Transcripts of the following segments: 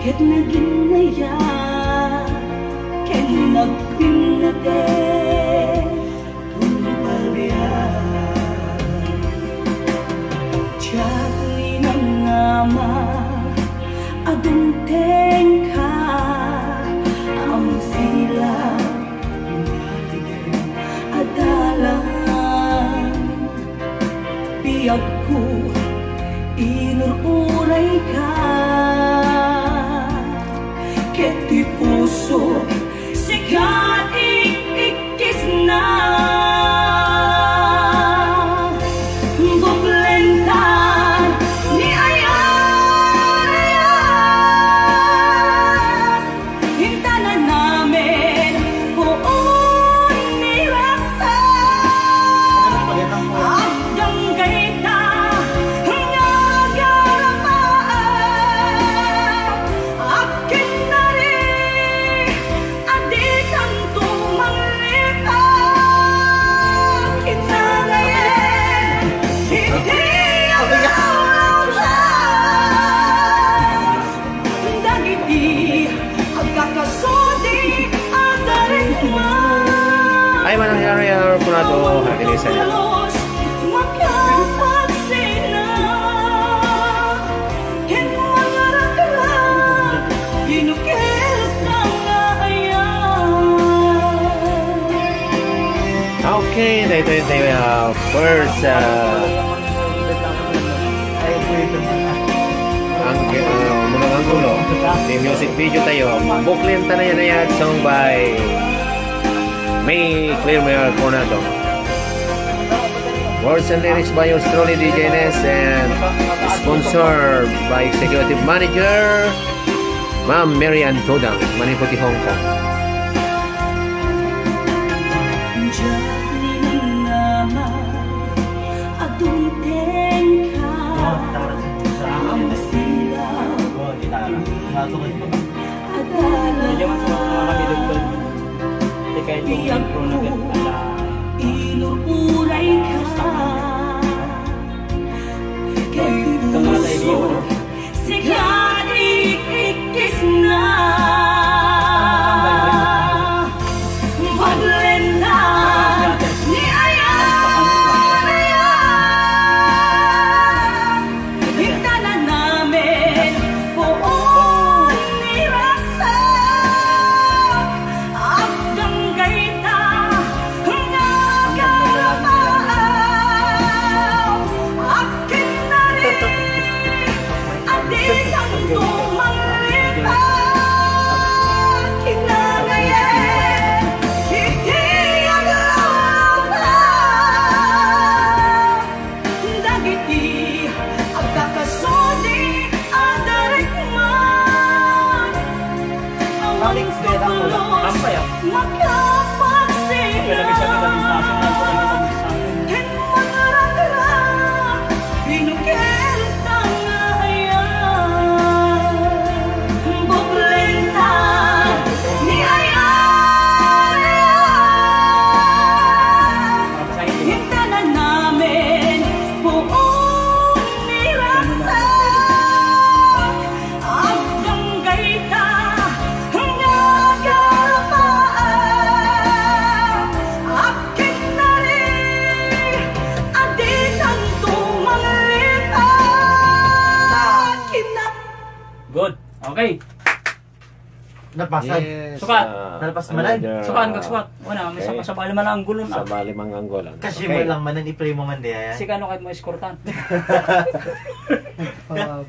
Ket naginaya, ket nagpinade, tumpalya. Tiyatli ng ama, agunteng ka, ang sila, natigil, adalan. Biyag ko, inururay ka. Ket di puso sikat ikis na buklenta ni ayat hintanan namin buon ni rasa agdang gaita Ay manangyari ang punado hakili sa niya. Okay, ito yung first munang anggulo. May music video tayo. Buklenta na yan song by May Clear Mayor Coronado. Words and lyrics by yours truly, DJ Nes, and sponsored by Executive Manager Ma'am Mary Ann Todang, Maniputi, Hong Kong. Biyag ko, inuuray ka. Ket puso sikat ikis na maglenda ni ayan hintanan namin buon ni rasa agdang gaita ngagarapaw akin na rin adik ang tumalita kinangayen hindi aglapan dagiti agkakasudi adarikman awaling kapulos makapagsina ken mangarang pinukil tangayan buklenta ni ayan hintanan namin buon ni rasa agdang gaita ngagapaan akin na rin adik ang tumalita kinap. Good. Okay. Napasan. Yes, Sukat. Nalapas manan. Sukaan kag sukat. Wala, may Okay. sa bali man ang gulon. sa balimang anggolan. Kasi mo lang manan i-play mo man diya. Si kano kahit mo eskortan.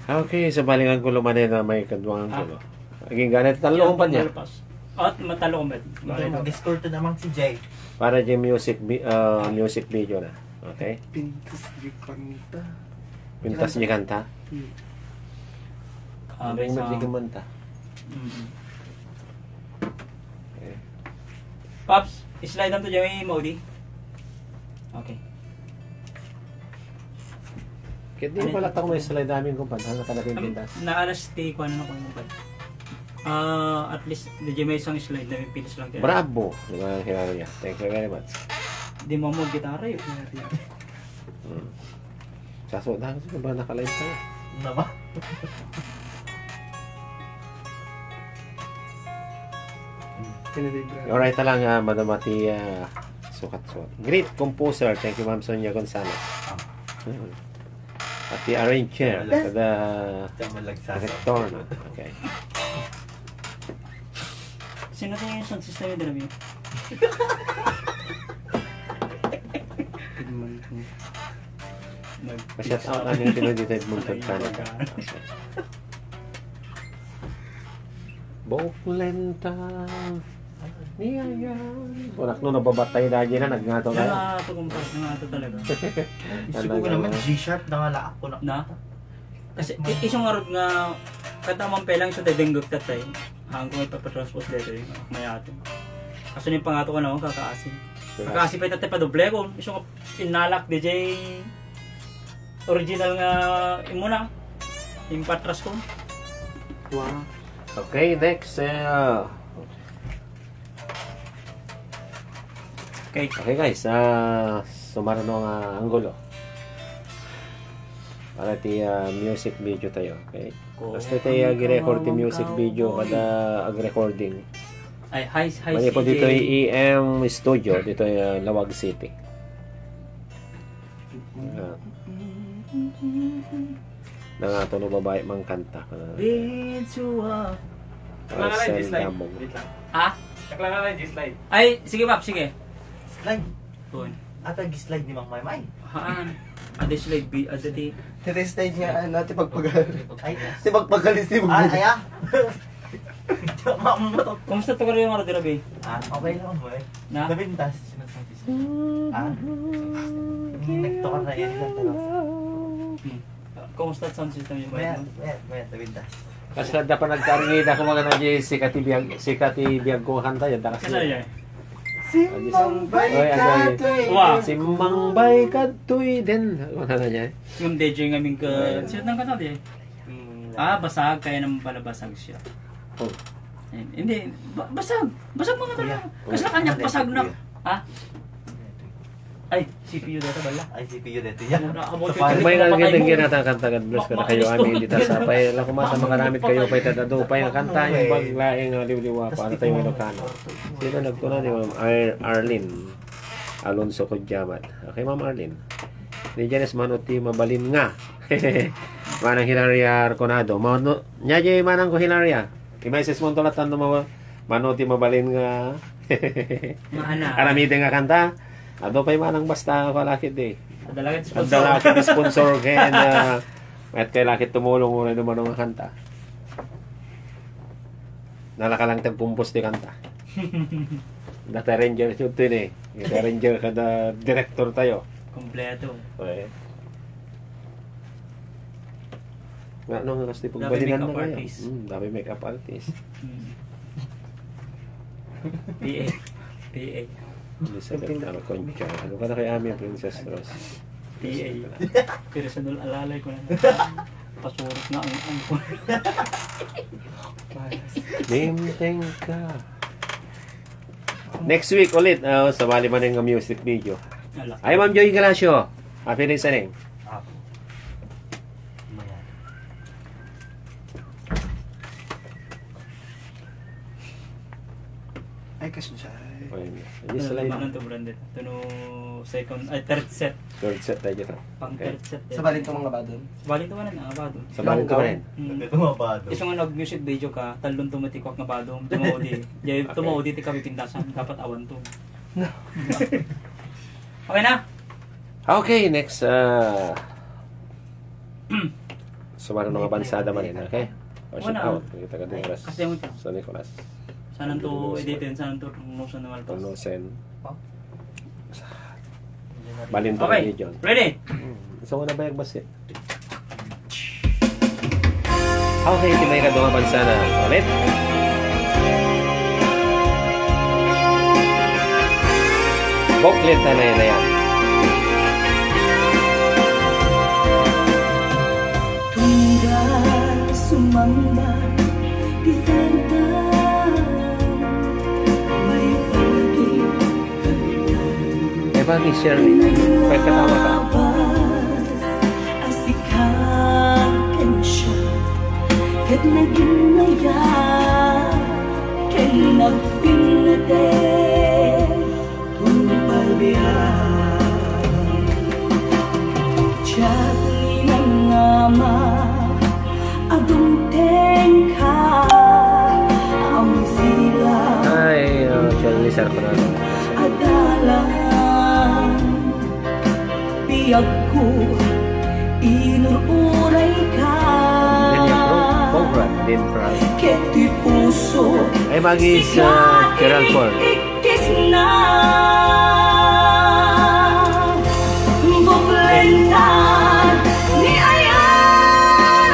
Okay, sa baling anggulo man na may kadwang anggulo. Aging ganit talong pa niya. At matalo ko met. Mag-escort naman si Jay. Para yung music video na. Okay? Pintas di kanta. Pintas niya kanta. Ano May yung sa magigimanta? Pops, slide lang to Jamie Modi. Okay. Kaya di pala ako may slide namin kung paano nakalagay yung pintas. Naalas ti ko ano ko yung pad. At least, DJ may isang slide na may pilis lang kaya. Bravo! Mga Hilaria. Thank you very much. Di mo mo gitara yun. Sasodahan ko ba nakalive tayo? Naman. Pinadigra. Alright na lang, Madam Mati, sukat-sukat. Great composer. Thank you, Ma'am Sonia Gonzalez. At the arranger, the Diyan mo lagsasa. director. Okay. Sino tayo yung sound system yung dalawa yun? Pa-shout out lang yung pinodited mong Canada. Boklenta. Niyaya. Wanak no, nababatay na dyan na, nagngato na. Nangato kumpas, nangato talaga. Siguro ko naman G-sharp na nga laak ko na. Na? Kasi isang arot nga katamang pelang sa dedenggok tatay. Hanggang may papatranspose dito yung mayato. Kaso yung pangato ko naman kakaasin. Kakaasin pa yung tatay pa doble ko. Isang pinalak DJ original nga imuna. Yung patras ko. Wow. Okay, next. Okay. Okay guys, sumara no nga anggulo. Para ti music video tayo, okay? Basta tayo gi-record ti music video kada ag-recording. Ay, hi Mani po dito yung EM Studio, dito yung Lawag City. Nangato no babae mang kanta. Marcel Damog. Ha? Naklanga lang slide. Ay, sige Pap, sige. Slide. Doon. Ata gi-slide ni Mang Maymay. Haan. Ade slide B, ade di. Tete-stage nga, ano, Ay. tipagpagalis ni mo. Ay, aya. Mamutot. Kumusta to ka rin yung araw dira, Bay? Okay lang mo eh. Na? Nabintas. Nagto ka na yan ilang tanong. Kumusta sound system yung Maya, bayad mo? nabintas. Kasi dapat nagkaringid ako mga na si Kati Biag ko kanta yan. Kasi na yan. Simbang Oy, agoy. Baykat. Wow. Simbang bay katoy din. Ano na niya? Yung DJ nga ming ka... Sino nang kanta di? Basag. Kaya naman pala basag siya. Oh. Hindi. Basag. Basag mga Kuya. talaga. Kasi na kanya basag na. Kuya. Ha? Ay, CPU data bala. Ay, CPU dito yan. Kung may nagiging ginatang-kanta, God bless ko na kayo amin dito sa pay. Alam ko mata makaramit kayo pa'y tadado pa'y ang kanta yung baglaing liwliwa para tayong Ilocano. Sino nagtuna ni Ma'am Arlene Alonso Kodjamat. Okay, Ma'am Arlene. Ni Janice Manuti mabalin nga. Manang Hilaria Arconado. Nya jay manang ko Hilaria. Imeses mo tulatan no Manuti mabalin nga. Maana. Aramide nga kanta. Ado pa'y manang basta kalakit eh. Dalagat Ang sponsor. dalakit sponsor kaya na at kay lakit tumulong muna naman ng kanta. Nalakalang tempumpos di kanta. Data ranger yun din eh. Data ranger kada director tayo. Kompleto. Okay. Nga nung gusto Dami pagbalinan na makeup kayo. artist. Dami makeup artist. PA. PA. Elizabeth Concha. Ano ka na kay Ami, Princess Rose? PA. Personal alalay ko na. Pasurot na ang Nimteng ka. Next week ulit, sa bali man ng music video. Ala. Ay, Ma'am Joy Galacio. Happy listening. Ay, kasi siya. Okay. Just like Ano to branded? Ito no second, ay third set. third set tayo dito. Pang Okay. third set. Sa balito mga badon. Bali to man na bado. Sa bali ko rin. Ito mabado. Isang nga nag-music video ka, talon tumatikwak na badong, tumaudi. Jay Okay. tumaudi ti kami pintasan, dapat awan to. Okay na? Okay, next. Sumara ng mga bansada man rin, okay? Worship Wala. out. Kita ka din oras. Kasi mo ito. Sa Nicolas. Sana to editin, sana to promotion na malpas. Panusen. Balinto Okay, ni John. ready? So, wala ba yung basit? Okay, iti may kadunga bansada. Ulit. Booklet na yan. Tunggal sumamba di Santa bagay, Shirley. Pagkatawa ka. Asikakan siya kat naginaya ken nagpinate tumpalbiyan tiyat ninangama adumteng ka ang sila Ay, Shirley, sir ko na. adalan biyag ko inuuray ka Cobra, din Frog. keti puso Ay, bagay sa Gerald Ford. ikis na buklentan ni ayan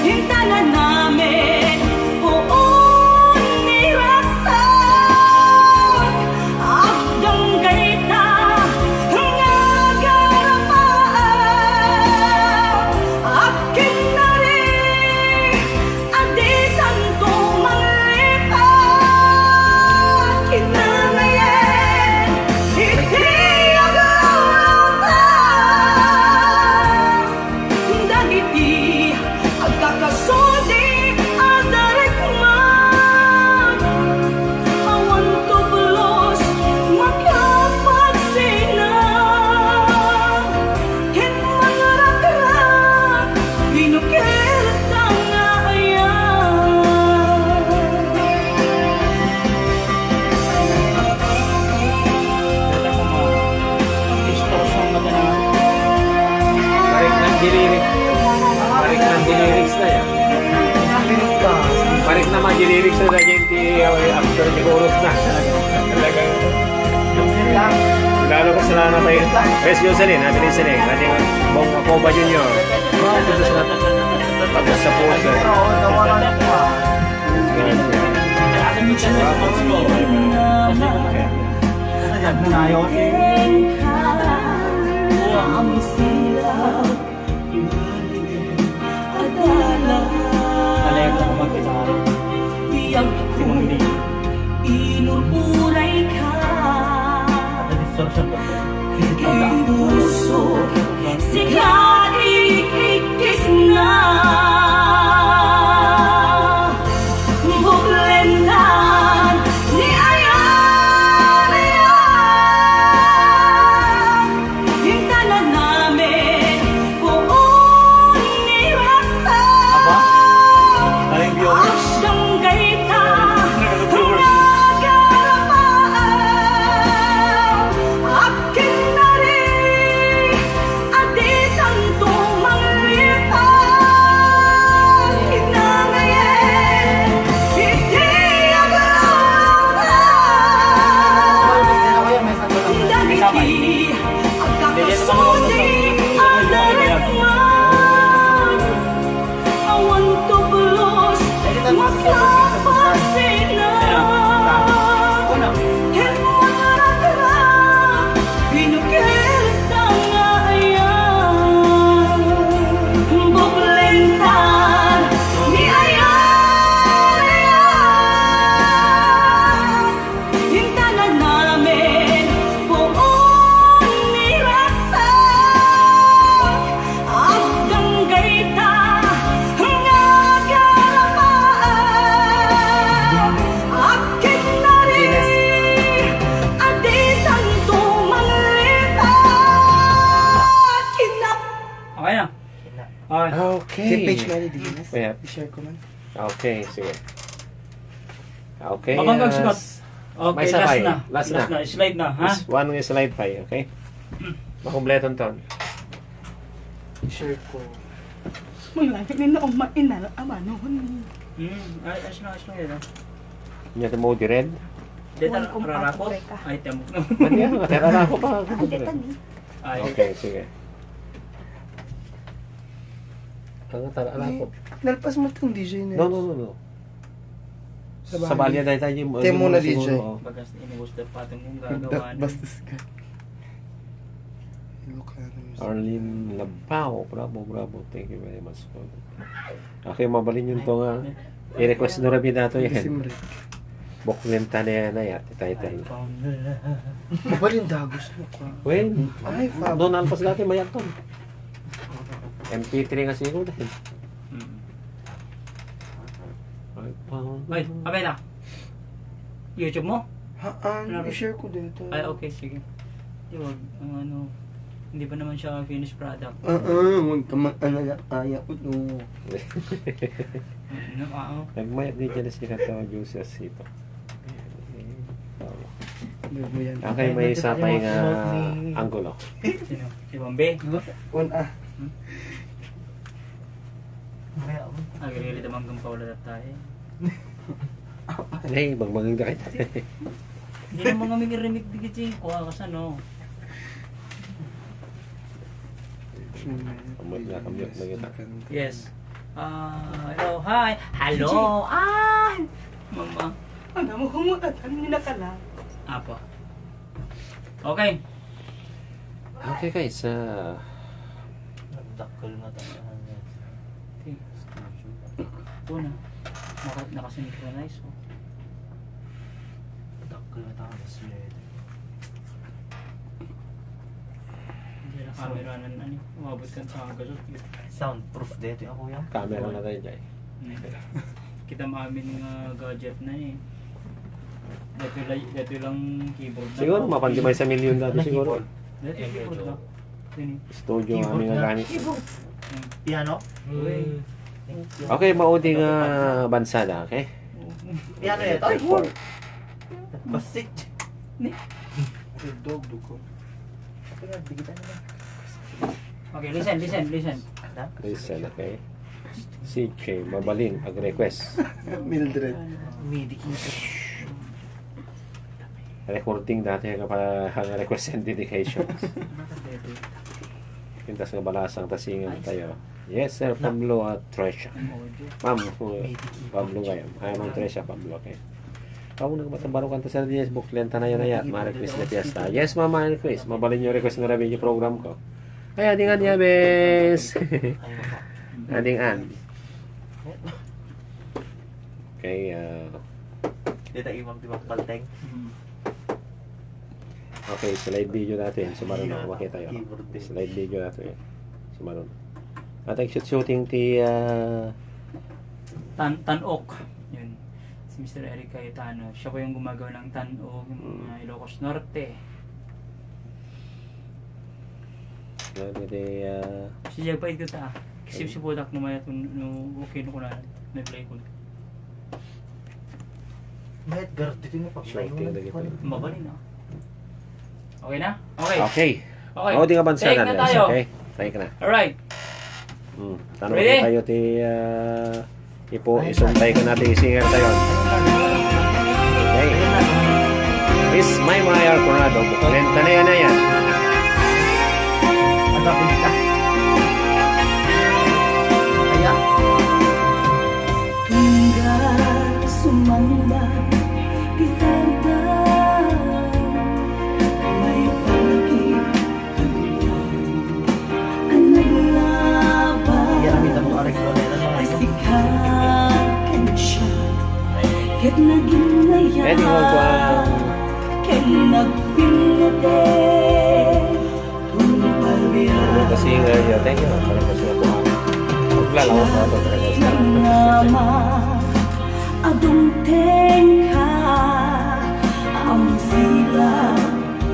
hintanan namin buong nirasan agdang gaita ngagarapaan akin na rin aditan tumalipan kinangayen hindi agawatan dagiti agkakasudi adarikman awan tublos makapagsina ken mangarak-rak binukir tangayan Balik ng dilirik. Balik ng dilirik na yan. Balik naman dilirik na yan after the chorus na. Talagang lalo ko sila na tayo. Best Jocelyn, Abilis Seleng, ating Bong Acoba Jr. Tapos sa puso. ang silaw Alay ko adalan naman kita. biyag ko inuuray ka kay puso sikat ikikis na buklentan ni ayan hintanan namin buong nirasan Aling viewers. asdang gaita Viewers. ngagarapaan akin na rin aditan tumalipan kinangayen hindi agawatan dagiti agkakasudi adarikman awan tublos makapasina ken mangarak-rak binukir tangayan buklentan ni ayan hintanan namin buong nirasan agdang gaita ngagarapaan akin na rin aditan tumalipan kinap Okay na. Okay. Okay. Si page na ni Dinas. Yeah. I-share ko man. Okay, sige. Okay. Mabanggang sukat. Okay, May last sakay. na. Last na. Slide na, ha? One is slide 5, okay? Makumpletong ton. I-share ko. mula na umain na amanon Ayos lang yun, ha? Niya mo di red. Dito, Huwag kong rarako. papreka. Ay, tamo. Mati yan, matera na ako pa. Ay, Okay, sige. Ang tara ko. Nalpas mo itong DJ na. No. Sa balya dahil tayo yung... Temo na DJ. bagas inubos na patong mong gagawa. Bastos ka. Arlene Labao. Bravo. Thank you very much. Okay, mabalin yun to nga. I-request na rabi nato yan. Simrik. Buklenta na yan ay ati title. Mabalinda, gusto ko. Well, Ay, fab. doon alpas dati mayak to. MP3 nga siguro dahil. Wait, abay na. YouTube mo? I-share ko dito. Ay, okay, sige. Di wag, ang ano, hindi pa naman siya finished product. Huwag ka mag-alala, kaya ko to. Nagmayat din dyan na si Katawa Juices ito. Okay, may isa pa yung anggulo. Sino? Si Bombay? Agili naman kung paulat tayo. Ay, bagbangin ka kita. Hindi naman kami remake digit siya. Kuha ka sa no. Kamot na kita. Yes. Hello, hi. Hello. Ay! Mama. Ano mo humutatan ni nakala? Apo. Okay. Okay guys, Nagdakkel na tayo. Una. Nakasynchronize. Oh. Nagdakkel na tayo. Hindi na camera na ano. Umabot ka sa hanggang. Soundproof dito ako yan. camera na tayo dyan. Kita maamin ng gadget na eh. Dito lang keyboard na. Siguro, mapandimay sa milyon dati siguro. Dito keyboard na. Studio ang aming gamit. Piano? Uy. Okay, mauding bansa na, okay? Piano ito? Ay, basik. Dog ko. Okay, listen. Listen, okay? CJ, mabaling, ag-request. Mildred. Recording dati kapag request and dedications. Pintas nga balasang tasingan tayo. Yes, sir, Pablo at Tresha. Pablo kayo. Ay, ma'am Tresha, Pablo, okay. Ako nagbatabaro kanta sa Diaz Book, lenta na yan na yan. Ma-request na fiesta. Yes, ma'am, ma-request. Mabalin yung request na revenue program ko. Ay, adingan niya, bes. Adingan. Okay, Dito imam di magpalteng. okay, slide video natin. Sumaron na, makita yun. Slide video natin. Sumaron. At ang shooting ti... Tan-Ok. Yun. Si Mr. Eric Cayetano. Siya po yung gumagawa ng Tan-Ok, yung Ilocos Norte. Si Jagpait ko ta. Kasi si Bodak naman ito no okay no ko na play ko. Mahit gardi mo pa. Shooting na gito. Mabalin na. Okay na? Okay. Okay. Okay. O, di nga bansa Take na. na tayo. Okay. Take na. Alright. Tanong Ready? tayo ti... isuntay ko natin isinger tayo. Okay. Miss Maymay Arconado. Buklenta na yan na yan. Adapin ka. Kaya? Tunggal sumambay Isada May palagi Ang naglabay Yan ang kita mo arik ko na yan. Asikakan siya Ket naging naya Pwede mo ko Ket nagpinate Tumpalya singer yun. Thank you. Para po siya po. Maglalaw ko ito. Nama Adong tengka Ang sila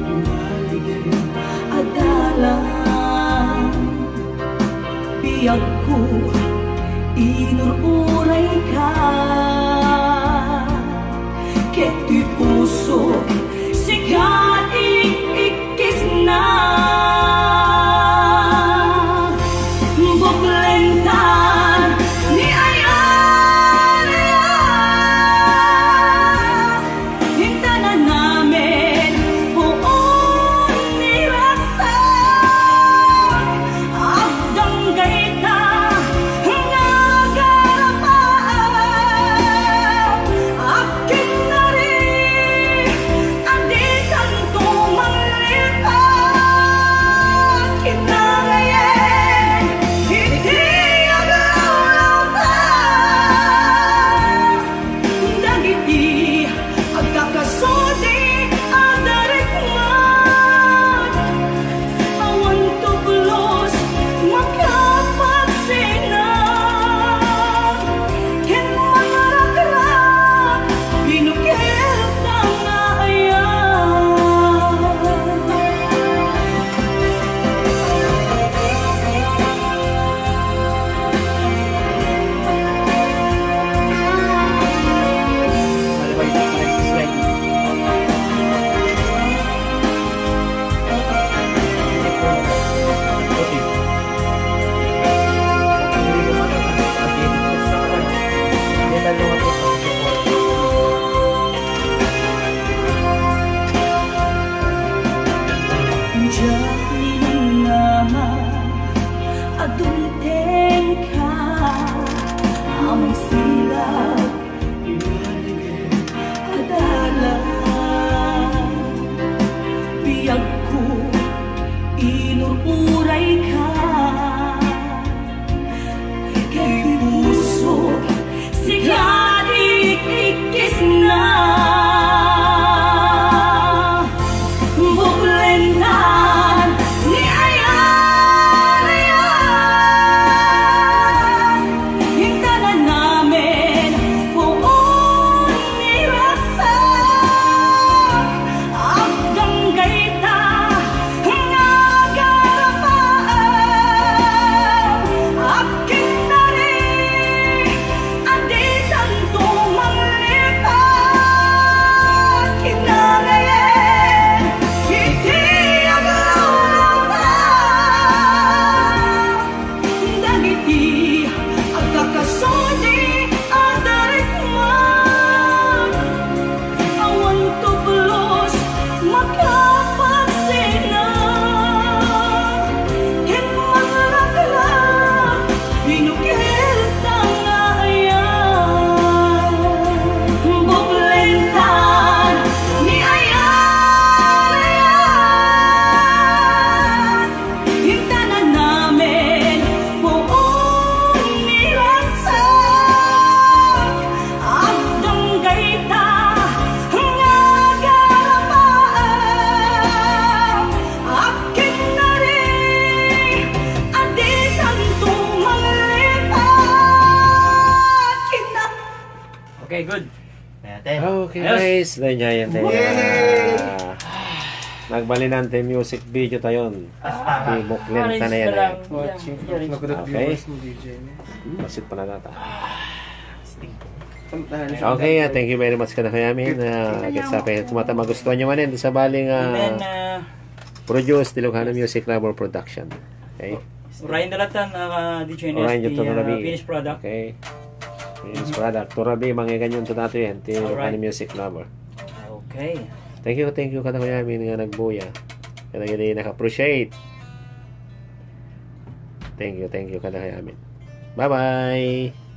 Maligay Adalang Biyag ko Inururay ka Keti puso Sikat ikis na Buklentan ni ayan Hinta na namin buong nirasan Agdang gaita Ngagarap amang silap adala biyag ko inuuray ka kay puso sikat ikikis na buklentan ni ayan hintanan namin puon ni rasa agdang gaita nga garapaan akin na rin aditan tumalipat kinagayen hindi aglaw dagiti agkakasoni adarikman awan tublos makapagsina hinmanglaglag binukil tangayan buklentan ni ayan hintanan namin puon ni rasa agdang gaita nga garapaan akin na rin aditan tumalipat kina. Okay, good. Natin. Okay Ayos. guys, ganyan tayo. Yay! Nagbalinante music video tayon. Ibuklen ta na yan. Watching. Yeah. Nagkaroon Okay. viewers mo, DJ. Basit pa na nata. Tantahan siya. Okay, thank you very much kada kayamin. Kitsape, tumata magustuhan nyo man din sa baling And then, produce Ilocano Music Lover Production. Okay? Ryan Dalatan, DJ Orain Nes, yung Torabi. finished product. Okay. Finished product. Torabi, mangiganyon to nato yan. Ilocano Alright. Music Lover. Okay. Thank you kada kayamin nga nagbuya. Kada hindi naka-appreciate. Thank you kada kayamin. Bye-bye!